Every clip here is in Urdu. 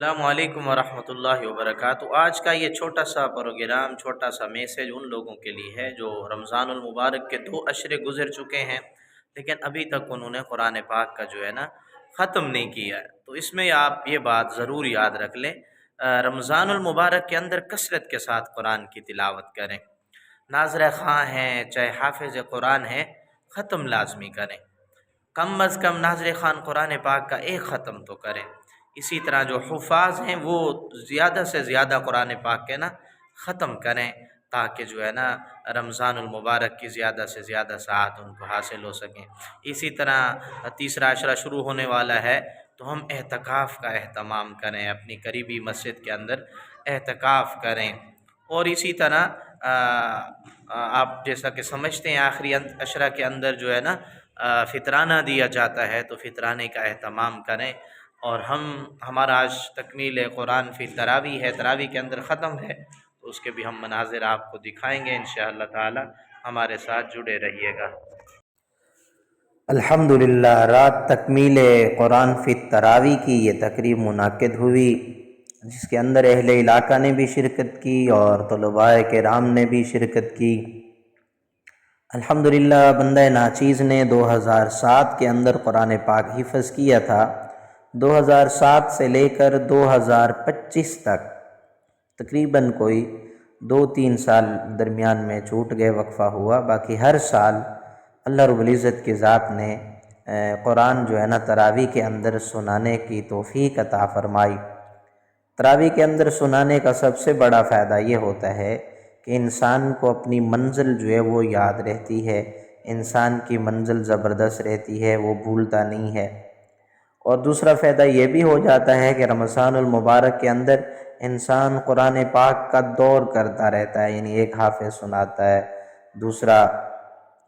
السلام علیکم ورحمۃ اللہ وبرکاتہ۔ آج کا یہ چھوٹا سا پروگرام، چھوٹا سا میسیج ان لوگوں کے لیے ہے جو رمضان المبارک کے 2 اشرے گزر چکے ہیں لیکن ابھی تک انہوں نے قرآن پاک کا جو ہے نا ختم نہیں کیا ہے۔ تو اس میں آپ یہ بات ضرور یاد رکھ لیں، رمضان المبارک کے اندر کثرت کے ساتھ قرآن کی تلاوت کریں۔ ناظر خواں ہیں چاہے حافظ قرآن ہیں، ختم لازمی کریں۔ کم از کم ناظر خان قرآن پاک کا ایک ختم تو کریں۔ اسی طرح جو حفاظ ہیں وہ زیادہ سے زیادہ قرآن پاک کے نا ختم کریں، تاکہ جو ہے نا رمضان المبارک کی زیادہ سے زیادہ ساعت ان کو حاصل ہو سکیں۔ اسی طرح تیسرا عشرہ شروع ہونے والا ہے تو ہم اعتکاف کا اہتمام کریں، اپنی قریبی مسجد کے اندر اعتکاف کریں۔ اور اسی طرح آپ جیسا کہ سمجھتے ہیں آخری عشرہ کے اندر جو ہے نا فطرانہ دیا جاتا ہے، تو فطرانے کا اہتمام کریں۔ اور ہمارا آج تکمیل قرآن فی تراویح ہے، تراویح کے اندر ختم ہے، تو اس کے بھی ہم مناظر آپ کو دکھائیں گے انشاءاللہ تعالی۔ ہمارے ساتھ جڑے رہیے گا۔ الحمدللہ، رات تکمیل قرآن فی تراویح کی یہ تقریب منعقد ہوئی، جس کے اندر اہل علاقہ نے بھی شرکت کی اور طلباء کرام نے بھی شرکت کی۔ الحمدللہ بندہ ناچیز نے 2007 کے اندر قرآن پاک حفظ کیا تھا۔ 2007 سے لے کر 2025 تک تقریباً کوئی 2-3 سال درمیان میں چھوٹ گئے، وقفہ ہوا، باقی ہر سال اللہ رب العزت کی ذات نے قرآن جو ہے نا تراویح کے اندر سنانے کی توفیق عطا فرمائی۔ تراویح کے اندر سنانے کا سب سے بڑا فائدہ یہ ہوتا ہے کہ انسان کو اپنی منزل جو ہے وہ یاد رہتی ہے، انسان کی منزل زبردست رہتی ہے، وہ بھولتا نہیں ہے۔ اور دوسرا فائدہ یہ بھی ہو جاتا ہے کہ رمضان المبارک کے اندر انسان قرآن پاک کا دور کرتا رہتا ہے، یعنی ایک حافظ سناتا ہے، دوسرا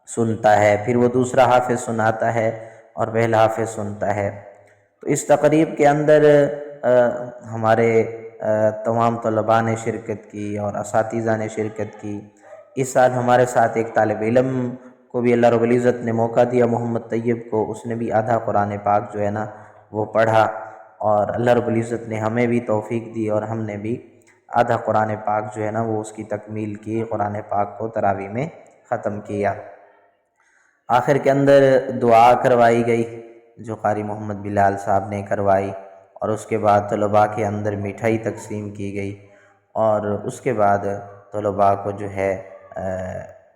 سنتا ہے، پھر وہ دوسرا حافظ سناتا ہے اور پہلا حافظ سنتا ہے۔ تو اس تقریب کے اندر ہمارے تمام طلباء نے شرکت کی اور اساتذہ نے شرکت کی۔ اس سال ہمارے ساتھ ایک طالب علم کو بھی اللہ رب العزت نے موقع دیا، محمد طیب کو، اس نے بھی آدھا قرآن پاک جو ہے نا وہ پڑھا، اور اللہ رب العزت نے ہمیں بھی توفیق دی اور ہم نے بھی آدھا قرآن پاک جو ہے نا وہ اس کی تکمیل کی، قرآن پاک کو تراویح میں ختم کیا۔ آخر کے اندر دعا کروائی گئی جو قاری محمد بلال صاحب نے کروائی، اور اس کے بعد طلباء کے اندر مٹھائی تقسیم کی گئی، اور اس کے بعد طلباء کو جو ہے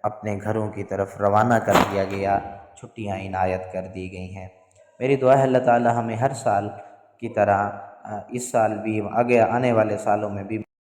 اپنے گھروں کی طرف روانہ کر دیا گیا، چھٹیاں عنایت کر دی گئی ہیں۔ میری دعا ہے اللہ تعالی ہمیں ہر سال کی طرح اس سال بھی، آگے آنے والے سالوں میں بھی